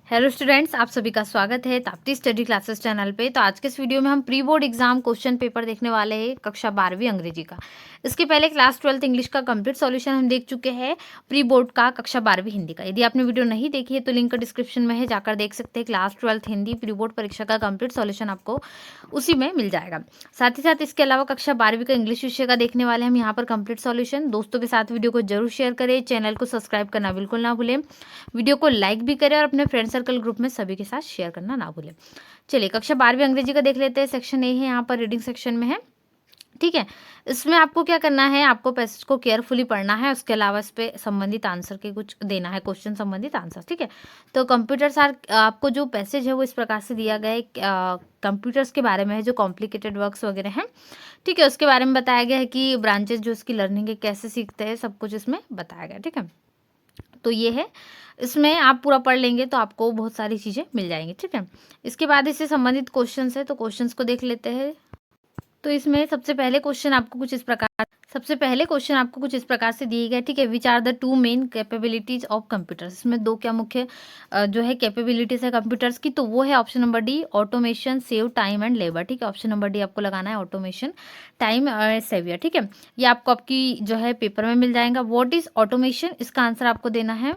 Hello students, आप सभी का स्वागत है ताप्ती स्टडी क्लासेस चैनल पे। तो आज के इस वीडियो में हम pre board exam question paper देखने वाले हैं कक्षा 12वीं अंग्रेजी का। इसके पहले क्लास 12th इंग्लिश का कंप्लीट सॉल्यूशन हम देख चुके हैं, प्री बोर्ड का कक्षा 12वीं हिंदी का। यदि आपने वीडियो नहीं देखी है तो लिंक डिस्क्रिप्शन में है, जाकर देख सकते हैं। Class 12th Hindi pre board परीक्षा का कंप्लीट सॉल्यूशन आपको उसी में मिल जाएगा। साथ ही साथ इसके अलावा कक्षा 12वीं का इंग्लिश विषय का देखने वाले हम यहाँ पर कंप्लीट सॉल्यूशन। दोस्तों के साथ वीडियो को जरूर शेयर करें, चैनल को सब्सक्राइब करना बिल्कुल ना भूलें, वीडियो को लाइक भी करें और अपने फ्रेंड सर्कल ग्रुप में सभी के साथ शेयर करना ना भूलें। चलिए कक्षा 12वीं अंग्रेजी का देख लेते हैं। सेक्शन ए है, यहाँ पर रीडिंग सेक्शन में है। ठीक है, इसमें आपको क्या करना है, आपको पैसेज को केयरफुली पढ़ना है, उसके अलावा इस पे संबंधित आंसर के कुछ देना है, क्वेश्चन संबंधित आंसर। ठीक है, तो कंप्यूटर्स आर, आपको जो पैसेज है वो इस प्रकार से दिया गया है। कंप्यूटर्स के बारे में है, जो कॉम्प्लिकेटेड वर्क्स वगैरह हैं। ठीक है, उसके बारे में बताया गया है कि ब्रांचेस जो इसकी लर्निंग है कैसे सीखते हैं, सब कुछ इसमें बताया गया है। ठीक है, तो ये है, इसमें आप पूरा पढ़ लेंगे तो आपको बहुत सारी चीज़ें मिल जाएंगी। ठीक है, इसके बाद इससे संबंधित क्वेश्चंस है, तो क्वेश्चंस को देख लेते हैं। तो इसमें सबसे पहले क्वेश्चन आपको कुछ इस प्रकार से दिए गए। ठीक है, which are the two main capabilities of computers. इसमें दो क्या मुख्य जो है कैपेबिलिटीज है कंप्यूटर्स की, तो वो है option number D, automation, save time and labour. ठीक है, ऑप्शन नंबर डी आपको लगाना है, ऑटोमेशन, टाइम और सेवियर। ठीक है, ये आपको आपकी जो है पेपर में मिल जाएगा। व्हाट इज ऑटोमेशन, इसका आंसर आपको देना है।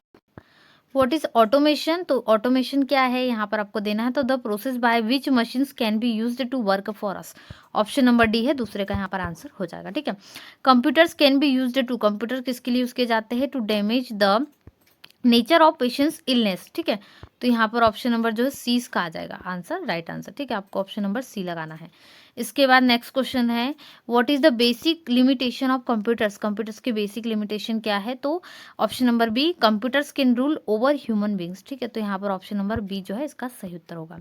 व्हाट इज ऑटोमेशन, तो ऑटोमेशन क्या है यहाँ पर आपको देना है, तो the process by which machines can be used to work for us. Option number D है, दूसरे का यहाँ पर आंसर हो जाएगा। ठीक है, computers can be used to, computer किसके लिए यूज किए जाते हैं, to damage the nature of patients illness. ठीक है, तो यहाँ पर ऑप्शन नंबर जो है सी इसका आ जाएगा आंसर, राइट आंसर। ठीक है, आपको ऑप्शन नंबर सी लगाना है। इसके बाद नेक्स्ट क्वेश्चन है, what is the basic limitation of computers, computers की बेसिक लिमिटेशन क्या है, तो option number B, computers can rule over human beings. ठीक है, तो यहाँ पर ऑप्शन नंबर बी जो है इसका सही उत्तर होगा।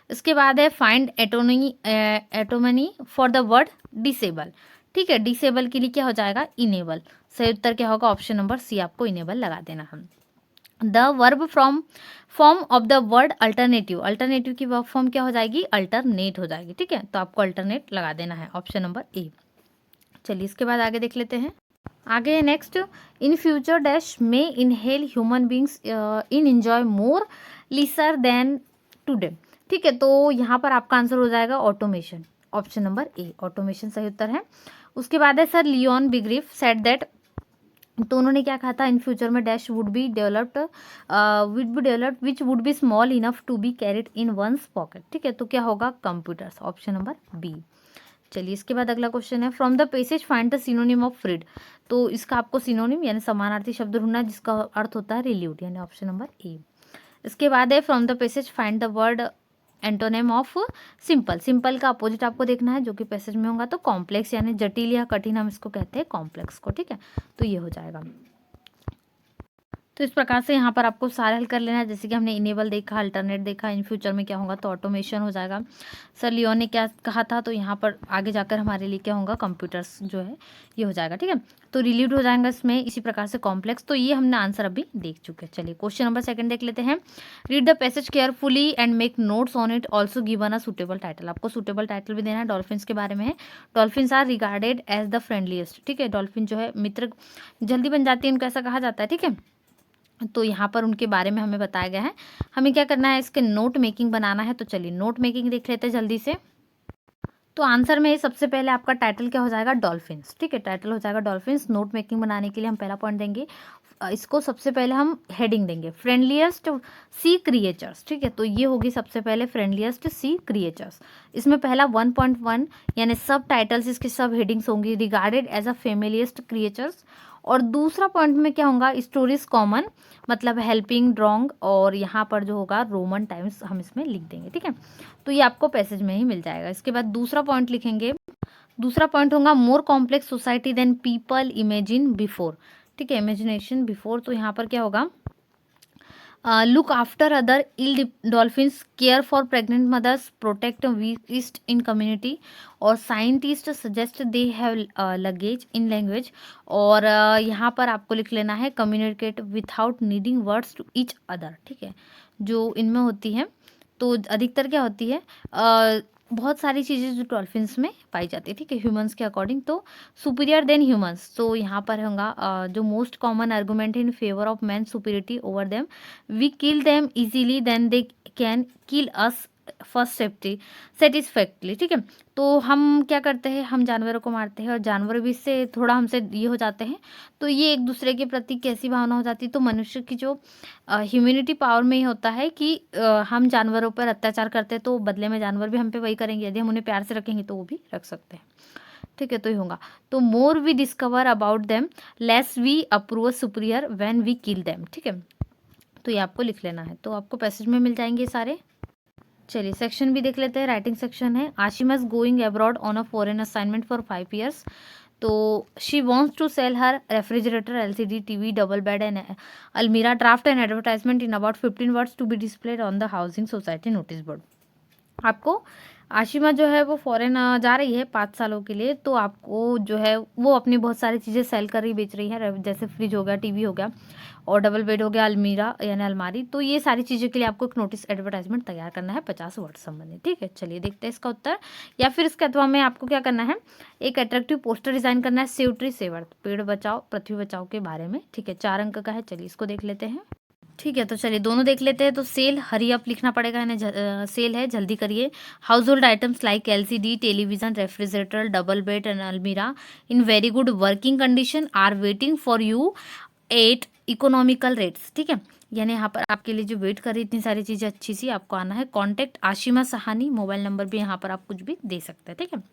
इसके बाद है find antonym for the word disable. ठीक है, डिसेबल के लिए क्या हो जाएगा, इनेबल। सही उत्तर क्या होगा, ऑप्शन नंबर सी, आपको इनेबल लगा देना हम। The verb from form of the word alternative, alternative की वर्ब फॉर्म क्या हो जाएगी, अल्टरनेट हो जाएगी। ठीक है, तो आपको अल्टरनेट लगा देना है, ऑप्शन नंबर ए। चलिए इसके बाद आगे देख लेते हैं। आगे नेक्स्ट, इन फ्यूचर डैश में inhale human beings in enjoy more leisure than today. ठीक है, तो यहाँ पर आपका आंसर हो जाएगा automation, option number A, automation सही उत्तर है। उसके बाद है sir Leon Bagrit said that, तो उन्होंने क्या कहा था, इन फ्यूचर में dash would be developed which would be small enough to be carried in ones pocket. ठीक है, तो क्या होगा, कंप्यूटर्स, ऑप्शन नंबर बी। चलिए इसके बाद अगला क्वेश्चन है, from the passage find the synonym of freed. तो इसका आपको सिनोनिम यानी समानार्थी शब्द ढूंढना है, जिसका अर्थ होता है रिल्यूड, यानी ऑप्शन नंबर ए। इसके बाद है from the passage find the word antonym of simple. Simple का अपोजिट आपको देखना है, जो कि पैसेज में होगा, तो कॉम्प्लेक्स यानी जटिल या कठिन, हम इसको कहते हैं कॉम्प्लेक्स को। ठीक है, तो ये हो जाएगा। तो इस प्रकार से यहाँ पर आपको सारे हल कर लेना है, जैसे कि हमने इनेबल देखा, अल्टरनेट देखा, इन फ्यूचर में क्या होगा तो ऑटोमेशन हो जाएगा। सर लियोन ने क्या कहा था, तो यहाँ पर आगे जाकर हमारे लिए क्या होगा, कंप्यूटर्स जो है ये हो जाएगा। ठीक है, तो रिलीव्ड हो जाएगा इसमें, इसी प्रकार से कॉम्प्लेक्स। तो ये हमने आंसर अभी देख चुके हैं। चलिए क्वेश्चन नंबर 2 देख लेते हैं। Read the passage carefully and make notes on it, also given a suitable title. आपको सुटेबल टाइटल भी देना है, डॉल्फिन्स के बारे में है। Dolphins are regarded as the friendliest. ठीक है, डॉल्फिन जो है मित्र जल्दी बन जाती है, उनको ऐसा कहा जाता है। ठीक है, तो यहाँ पर उनके बारे में हमें बताया गया है। हमें क्या करना है, इसके नोट मेकिंग बनाना है। तो चलिए नोट मेकिंग देख लेते हैं जल्दी से। तो आंसर में सबसे पहले आपका टाइटल क्या हो जाएगा, डॉल्फिन्स। ठीक है, टाइटल हो जाएगा डॉल्फिन्स। नोट मेकिंग बनाने के लिए हम पहला पॉइंट देंगे, इसको सबसे पहले हम हेडिंग देंगे, फ्रेंडलिएस्ट सी क्रिएचर्स। ठीक है, तो ये होगी सबसे पहले फ्रेंडलिएस्ट सी क्रिएचर्स। इसमें पहला 1.1 यानी सब टाइटल्स, इसकी सब हेडिंग्स होंगी, रिगार्डेड एज अ फेमिलियस्ट क्रिएचर्स। और दूसरा पॉइंट में क्या होगा, स्टोरीज कॉमन, मतलब हेल्पिंग ड्रॉन्ग, और यहाँ पर जो होगा रोमन टाइम्स हम इसमें लिख देंगे। ठीक है, तो ये आपको पैसेज में ही मिल जाएगा। इसके बाद दूसरा पॉइंट लिखेंगे, दूसरा पॉइंट होगा more complex society than people imagine before. ठीक है, इमेजिनेशन बिफोर, तो यहाँ पर क्या होगा, look after other ill dolphins, care for pregnant mothers, protect weakest in community, और scientist suggest they have luggage in language. और यहाँ पर आपको लिख लेना है communicate without needing words to each other. ठीक है, जो इनमें होती है, तो अधिकतर क्या होती है, बहुत सारी चीज़ें जो डॉल्फिन्स में पाई जाती है, ठीक है, ह्यूमंस के अकॉर्डिंग। तो सुपीरियर देन ह्यूमंस, तो यहाँ पर होगा जो most common argument in favour of man superiority over them, we kill them easily then they can kill us first safety satisfactorily, ठीक है। तो हम क्या करते हैं, हम जानवरों को मारते हैं और जानवर भी इससे थोड़ा हमसे ये हो जाते हैं, तो ये एक दूसरे के प्रति कैसी भावना हो जाती है। तो मनुष्य की जो ह्यूमैनिटी पावर में ये होता है कि हम जानवरों पर अत्याचार करते हैं तो बदले में जानवर भी हम पे वही करेंगे, यदि हम उन्हें प्यार से रखेंगे तो वो भी रख सकते हैं, ठीक है। तो ये होगा, तो more we discover about them less we approve superior when we kill them, ठीक है। तो ये आपको लिख लेना है, तो आपको पैसेज में मिल जाएंगे सारे। चलिए सेक्शन भी देख लेते हैं, राइटिंग सेक्शन है। Ashima's going abroad on a foreign assignment for 5 years, तो she wants to sell her refrigerator, LCD TV, double bed and almirah, draft and advertisement in about 15 words to be displayed on the housing society notice board. आपको आशिमा जो है वो foreign जा रही है 5 सालों के लिए, तो आपको जो है वो अपनी बहुत सारी चीज़ें सेल कर रही बेच रही है, जैसे फ्रिज हो गया, टीवी हो गया और डबल बेड हो गया, अलमीरा यानी अलमारी। तो ये सारी चीज़ों के लिए आपको एक नोटिस एडवर्टाइजमेंट तैयार करना है 50 वर्ड संबंधित, ठीक है। चलिए देखते हैं इसका उत्तर, या फिर इसके अथवा में आपको क्या करना है, एक अट्रैक्टिव पोस्टर डिजाइन करना है, सेव ट्री सेव अर्थ, पेड़ बचाओ पृथ्वी बचाओ के बारे में, ठीक है। 4 अंक का है, चलिए इसको देख लेते हैं, ठीक है। तो चलिए दोनों देख लेते हैं। तो सेल हरी अप लिखना पड़ेगा, यानी सेल है जल्दी करिए। Household items like LCD, television, refrigerator, double bed and almirah in very good working condition are waiting for you at economical rates, ठीक है। यानी यहाँ पर आपके लिए जो वेट कर रही इतनी सारी चीज़ें अच्छी सी, आपको आना है। Contact Ashima Sahani, mobile number भी यहाँ पर आप कुछ भी दे सकते हैं, ठीक है।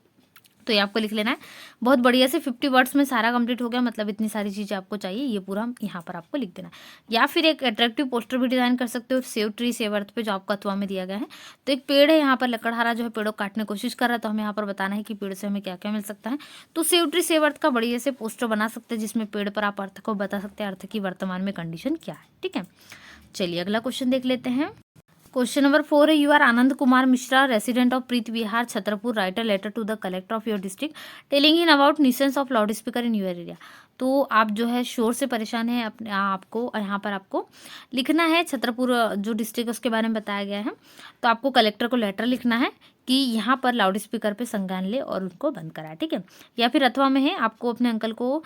तो ये आपको लिख लेना है। बहुत बढ़िया से 50 वर्ड्स में सारा कंप्लीट हो गया, मतलब इतनी सारी चीज़ें आपको चाहिए, ये पूरा यहाँ पर आपको लिख देना है। या फिर एक अट्रैक्टिव पोस्टर भी डिजाइन कर सकते हो, सेव ट्री सेव अर्थ पे जो आपको अथवा में दिया गया है। तो एक पेड़ है, यहाँ पर लकड़हारा जो है पेड़ों को काटने की कोशिश कर रहा है, तो हमें यहाँ पर बताना है कि पेड़ से हमें क्या क्या मिल सकता है। तो सेव ट्री सेव अर्थ का बढ़िया से पोस्टर बना सकते हैं, जिसमें पेड़ पर आप अर्थ को बता सकते हैं, अर्थ की वर्तमान में कंडीशन क्या है, ठीक है। चलिए अगला क्वेश्चन देख लेते हैं। क्वेश्चन नंबर 4 है, you are Anand Kumar Mishra, resident of Preet Vihar Chhatarpur, write a letter to the collector of your district telling in about nuisance of loud speaker in your area. तो आप जो है शोर से परेशान है, अपने आपको यहाँ पर आपको लिखना है, छतरपुर जो डिस्ट्रिक्ट है उसके बारे में बताया गया है। तो आपको कलेक्टर को लेटर लिखना है कि यहाँ पर लाउड स्पीकर पर संज्ञान ले और उनको बंद कराए, ठीक है। या फिर अथवा में है, आपको अपने अंकल को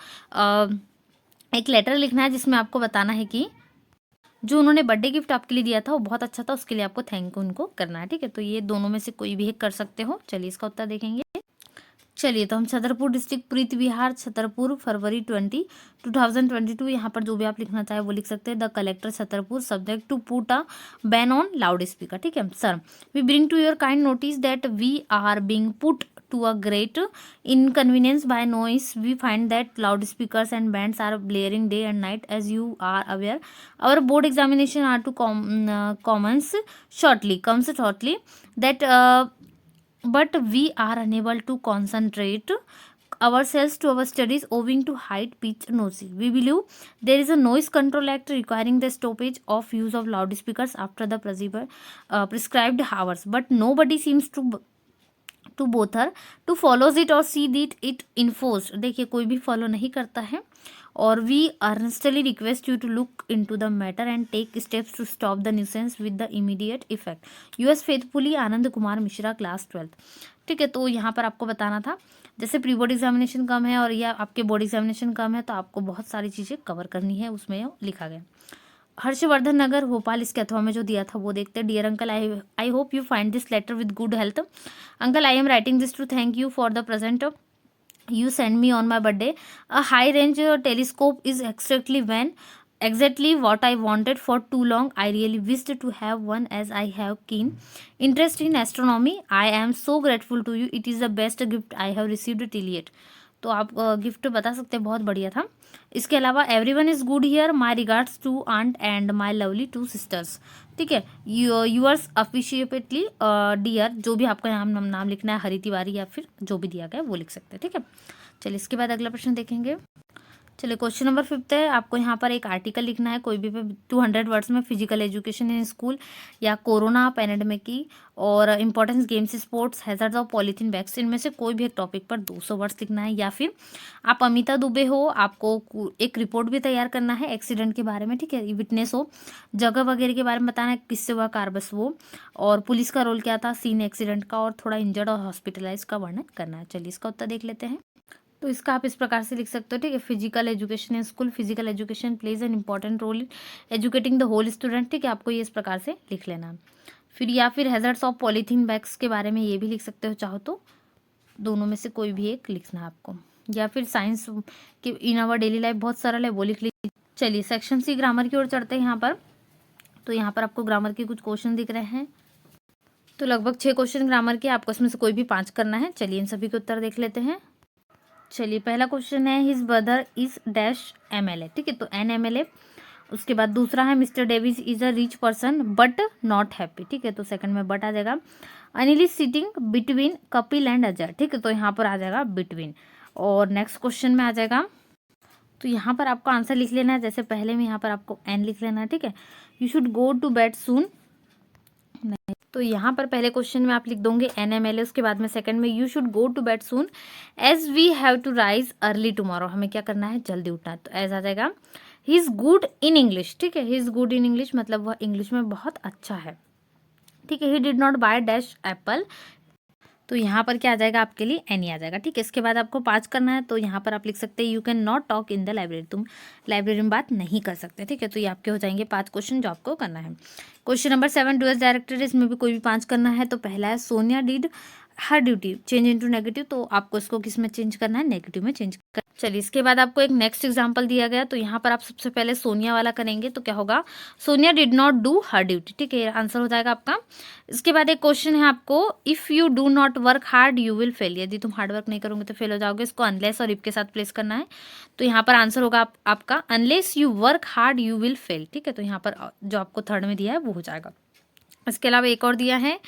एक लेटर लिखना है, जिसमें आपको बताना है कि जो उन्होंने बर्थडे गिफ्ट आपके लिए दिया था वो बहुत अच्छा था, उसके लिए आपको थैंक उनको करना है, ठीक है। तो ये दोनों में से कोई भी एक कर सकते हो। चलिए इसका उत्तर देखेंगे। चलिए तो हम छतरपुर डिस्ट्रिक्ट प्रीत विहार छतरपुर फरवरी 2022, यहाँ पर जो भी आप लिखना चाहे वो लिख सकते हैं। The collector Chhatarpur subject to put a ban on loud speaker, ठीक है। Sir we bring to your kind notice that we are being put to a great inconvenience by noise. We find that loudspeakers and bands are blaring day and night, as you are aware. Our board examination are to commence shortly, that but we are unable to concentrate ourselves to our studies owing to high pitch noise. We believe there is a noise control act requiring the stoppage of use of loudspeakers after the prescribed hours, but nobody seems to bother to follows it or see that it enforced. देखिए कोई भी follow नहीं करता है, और we earnestly request you to look into the matter and take steps to stop the nuisance with the immediate effect. Yours faithfully Anand Kumar Mishra, class 12, ठीक है। तो यहाँ पर आपको बताना था, जैसे प्री बोर्ड एग्जामिनेशन कम है और या आपके बोर्ड एग्जामिनेशन कम है, तो आपको बहुत सारी चीज़ें कवर करनी है, उसमें लिखा गया। हर्षवर्धन नगर भोपाल, इसके अथवा में जो दिया था वो देखते हैं। Dear uncle, I hope you find this letter with good health. Uncle, I am writing this to thank you for the present you send me on my birthday. A high range telescope is exactly what I wanted for too long. I really wished to have one, as I have keen interest in astronomy. I am so grateful to you. It is the best gift I have received till yet. तो आप gift बता सकते हैं, बहुत बढ़िया था। इसके अलावा everyone is good here, my regards to aunt and my lovely 2 sisters, ठीक है। यूअर्स अफिशिएटली डियर, जो भी आपका नाम लिखना है, हरी तिवारी या फिर जो भी दिया गया है वो लिख सकते हैं, ठीक है। चलिए इसके बाद अगला प्रश्न देखेंगे। चलिए क्वेश्चन नंबर 5 है, आपको यहाँ पर एक आर्टिकल लिखना है कोई भी 200 वर्ड्स में, फिजिकल एजुकेशन इन स्कूल या कोरोना पैंडेमिक की और importance games sports hazards of polythene bags, इनमें से कोई भी एक टॉपिक पर 200 वर्ड्स लिखना है। या फिर आप अमिता दुबे हो, आपको एक रिपोर्ट भी तैयार करना है एक्सीडेंट के बारे में, ठीक है, विटनेस हो, जगह वगैरह के बारे में बताना है, किससे हुआ कार बस वो, और पुलिस का रोल क्या था सीन एक्सीडेंट का, और थोड़ा इंजर्ड और हॉस्पिटलाइज का वर्णन करना है। चलिए इसका उत्तर देख लेते हैं। तो इसका आप इस प्रकार से लिख सकते हो, ठीक है, physical education in school, physical education plays an important role in educating the whole student, ठीक है, आपको ये इस प्रकार से लिख लेना है। फिर या फिर हैजर्ड्स ऑफ पॉलीथीन बैग्स के बारे में ये भी लिख सकते हो, चाहो तो दोनों में से कोई भी एक लिखना है आपको। या फिर साइंस की इन आवर डेली लाइफ बहुत सरल है, वो लिख लीजिए। चलिए सेक्शन सी ग्रामर की ओर चढ़ते हैं यहाँ पर। तो यहाँ पर आपको ग्रामर के कुछ क्वेश्चन दिख रहे हैं, तो लगभग 6 क्वेश्चन ग्रामर के, आपको इसमें से कोई भी 5 करना है। चलिए इन सभी के उत्तर देख लेते हैं। चलिए पहला क्वेश्चन है his brother is dash MLA, ठीक है, तो NMLA। उसके बाद दूसरा है mister Davis is a rich person but not happy, ठीक है, तो सेकंड में बट आ जाएगा। Anil is sitting between Kapil and Ajay, ठीक है, तो यहाँ पर आ जाएगा बिटवीन। और नेक्स्ट क्वेश्चन में आ जाएगा, तो यहाँ पर आपको आंसर लिख लेना है, जैसे पहले में यहाँ पर आपको N लिख लेना है, ठीक है। You should go to bed soon, तो यहाँ पर पहले क्वेश्चन में आप लिख दोगे NMLA, उसके बाद में सेकंड में you should go to bed soon as we have to rise early tomorrow, हमें क्या करना है, जल्दी उठना है, तो एज आ जाएगा। He is good in English, ठीक है, he is good in English मतलब वह इंग्लिश में बहुत अच्छा है, ठीक है। He did not by dash Apple, तो यहाँ पर क्या आ जाएगा आपके लिए एनी आ जाएगा, ठीक है। इसके बाद आपको 5 करना है, तो यहाँ पर आप लिख सकते हैं you can not talk in the library, तुम लाइब्रेरी में बात नहीं कर सकते, ठीक है। तो ये आपके हो जाएंगे 5 क्वेश्चन जो आपको करना है। Question number 7 do as directed, इसमें भी कोई भी 5 करना है। तो पहला है Sonia did her duty change into negative, तो आपको इसको किस में चेंज करना है, नेगेटिव में चेंज कर। चलिए इसके बाद आपको एक नेक्स्ट एग्जांपल दिया गया, तो यहाँ पर आप सबसे पहले सोनिया वाला करेंगे, तो क्या होगा, Sonia did not do her duty, ठीक है, आंसर हो जाएगा आपका। इसके बाद एक क्वेश्चन है आपको, if you do not work hard you will fail, यदि तुम हार्ड वर्क नहीं करोगे तो फेल हो जाओगे, इसको अनलेस और इफ के साथ प्लेस करना है। तो यहाँ पर आंसर होगा आपका unless you work hard you will fail, ठीक है, तो यहाँ पर जो आपको थर्ड में दिया है वो हो जाएगा। इसके अलावा एक और दिया है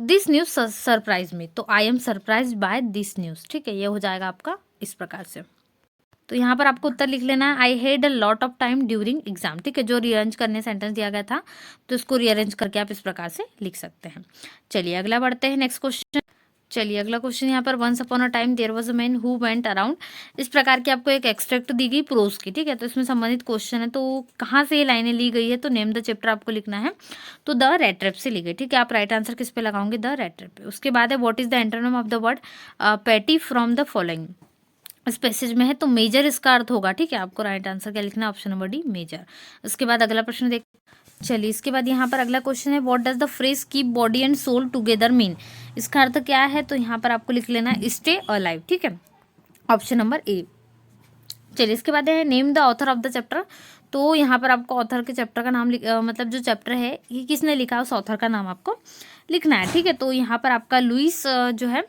दिस न्यूज़ सरप्राइज मी, तो I am surprise by this news, ठीक है, ये हो जाएगा आपका इस प्रकार से। तो यहाँ पर आपको उत्तर लिख लेना है, I had a lot of time during exam, ठीक है, जो रीअरेंज करने सेंटेंस दिया गया था, तो इसको रीअरेंज करके आप इस प्रकार से लिख सकते हैं। चलिए अगला बढ़ते हैं, नेक्स्ट क्वेश्चन। चलिए अगला क्वेश्चन यहाँ पर once upon a time there was a man who went around, इस प्रकार की आपको एक एक्सट्रैक्ट दी गई प्रोज की, ठीक है, तो इसमें संबंधित क्वेश्चन है, तो कहाँ से ये लाइनें ली गई है, तो नेम द चैप्टर आपको लिखना है, तो द रेड ट्रैप से ली गई, ठीक है, आप राइट आंसर किस पे लगाओगे, द रेड ट्रैप पे। उसके बाद है what is the antonym of the word petty from the following, इस पैसेज में है, तो मेजर इसका अर्थ होगा, ठीक है, आपको राइट आंसर क्या लिखना है, ऑप्शन नंबर डी मेजर। उसके बाद अगला प्रश्न देख, चलिए इसके बाद यहाँ पर अगला क्वेश्चन है what does the phrase keep body and soul together mean, इसका अर्थ क्या है, तो यहाँ पर आपको लिख लेना है स्टे अलाइव, ठीक है, ऑप्शन नंबर ए। चलिए इसके बाद है name the author of the chapter, तो यहाँ पर आपको ऑथर के चैप्टर का नाम मतलब जो चैप्टर है ये किसने लिखा है उस ऑथर का नाम आपको लिखना है, ठीक है। तो यहाँ पर आपका लुइस जो है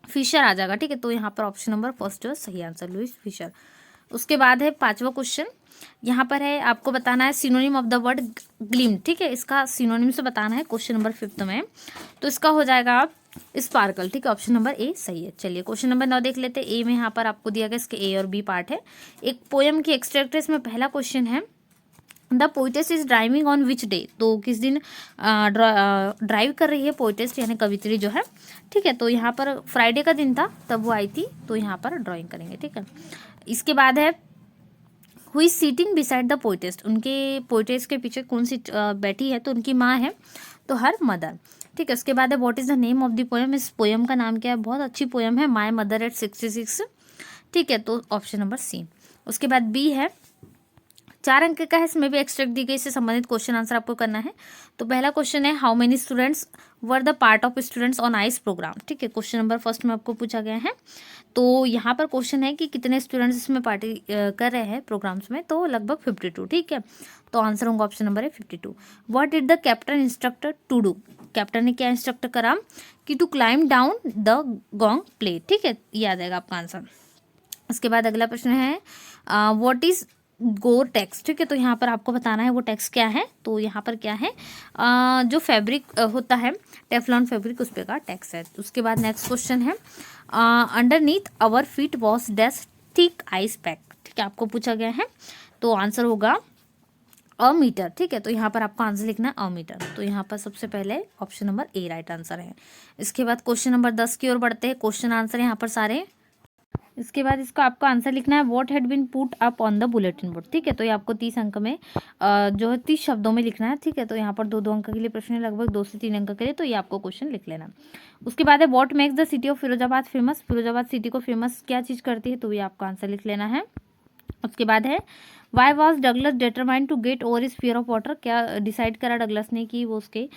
फिशर आ जाएगा, ठीक है, तो यहाँ पर ऑप्शन नंबर फर्स्ट जो है सही आंसर लुइस फिशर। उसके बाद है 5वां क्वेश्चन, यहाँ पर है आपको बताना है synonym of the word gleam, ठीक है, इसका सिनोनिम से बताना है क्वेश्चन नंबर 5 में, तो इसका हो जाएगा स्पार्कल, ठीक है, ऑप्शन नंबर ए सही है। चलिए क्वेश्चन नंबर 9 देख लेते हैं। ए में यहाँ पर आपको दिया गया, इसके ए और बी पार्ट है, एक पोएम की एक्सट्रैक्ट है, इसमें पहला क्वेश्चन है the poetess is driving on which day, तो किस दिन ड्राइव कर रही है पोइटेस्ट यानी कवित्री जो है, ठीक है, तो यहाँ पर फ्राइडे का दिन था तब वो आई थी, तो यहाँ पर ड्राइंग करेंगे, ठीक है। इसके बाद है who is sitting beside the poetess, उनके पोइटेस्ट के पीछे कौन सी बैठी है, तो उनकी माँ है, तो हर मदर, ठीक है। उसके बाद है what is the name of the poem, इस पोएम का नाम क्या है, बहुत अच्छी पोएम है, माई मदर एट 66, ठीक है, तो ऑप्शन नंबर सी। उसके बाद बी है 4 अंक का है, इसमें भी एक्सट्रैक्ट दी गई, इससे संबंधित क्वेश्चन आंसर आपको करना है। तो पहला क्वेश्चन है how many students were the part of students on ice program, ठीक है, क्वेश्चन नंबर फर्स्ट में आपको पूछा गया है। तो यहाँ पर क्वेश्चन है कि कितने स्टूडेंट्स इसमें पार्टी कर रहे हैं प्रोग्राम्स में, तो लगभग 52, ठीक है, तो आंसर होगा ऑप्शन नंबर है 52। What did the captain instructor to do, captain ने क्या इंस्ट्रक्ट करा कि to climb down the gong plate, ठीक है, ये आ जाएगा आपका आंसर। उसके बाद अगला प्रश्न है व्हाट इज गोर टैक्स, ठीक है, तो यहाँ पर आपको बताना है वो टैक्स क्या है, तो यहाँ पर क्या है जो फैब्रिक होता है टेफ्लॉन फैब्रिक उस पे का टैक्स है। उसके बाद नेक्स्ट क्वेश्चन है underneath our feet was dash thick ice pack, ठीक है, आपको पूछा गया है। तो आंसर होगा अ मीटर, ठीक है। तो यहाँ पर आपको आंसर लिखना है अ मीटर। तो यहाँ पर सबसे पहले ऑप्शन नंबर ए राइट आंसर है। इसके बाद क्वेश्चन नंबर 10 की ओर बढ़ते हैं। क्वेश्चन आंसर यहाँ पर सारे। इसके बाद इसको आपको आंसर लिखना है what had been put up on the bulletin board, ठीक है। तो ये आपको 30 अंक में जो है 30 शब्दों में लिखना है, ठीक है। तो यहाँ पर 2-2 अंक के लिए प्रश्न है, लगभग 2 से 3 अंक के लिए, तो ये आपको क्वेश्चन लिख लेना। उसके बाद है what makes the city of Firozabad famous, Firozabad city को फेमस क्या चीज़ करती है, तो ये आपको आंसर लिख लेना है। उसके बाद है why was Douglas determined to get over his fear of water, क्या डिसाइड करा डगलस ने कि वो उसके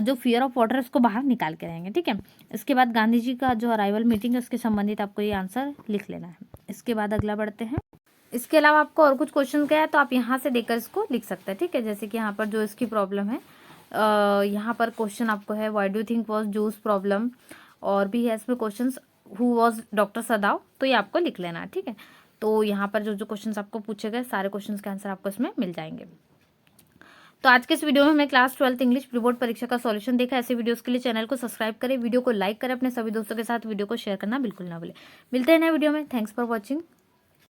जो फियर ऑफ वाटर है उसको बाहर निकाल के रहेंगे, ठीक है। इसके बाद गांधी जी का जो अराइवल मीटिंग है उसके संबंधित आपको ये आंसर लिख लेना है। इसके बाद अगला बढ़ते हैं। इसके अलावा आपको और कुछ क्वेश्चन क्या है तो आप यहाँ से देकर इसको लिख सकते हैं, ठीक है। जैसे कि यहाँ पर जो इसकी प्रॉब्लम है, यहाँ पर क्वेश्चन आपको है why do you think was juice problem, और भी है इसमें क्वेश्चन हु वॉज डॉक्टर सदाव, तो ये आपको लिख लेना है, ठीक है। तो यहाँ पर जो जो क्वेश्चंस आपको पूछे गए सारे क्वेश्चंस के आंसर आपको इसमें मिल जाएंगे। तो आज के इस वीडियो में हमने class 12th English pre board परीक्षा का सॉल्यूशन देखा। ऐसे वीडियोस के लिए चैनल को सब्सक्राइब करें, वीडियो को लाइक करें, अपने सभी दोस्तों के साथ वीडियो को शेयर करना बिल्कुल ना भूलें। मिलते हैं नए वीडियो में। Thanks for watching.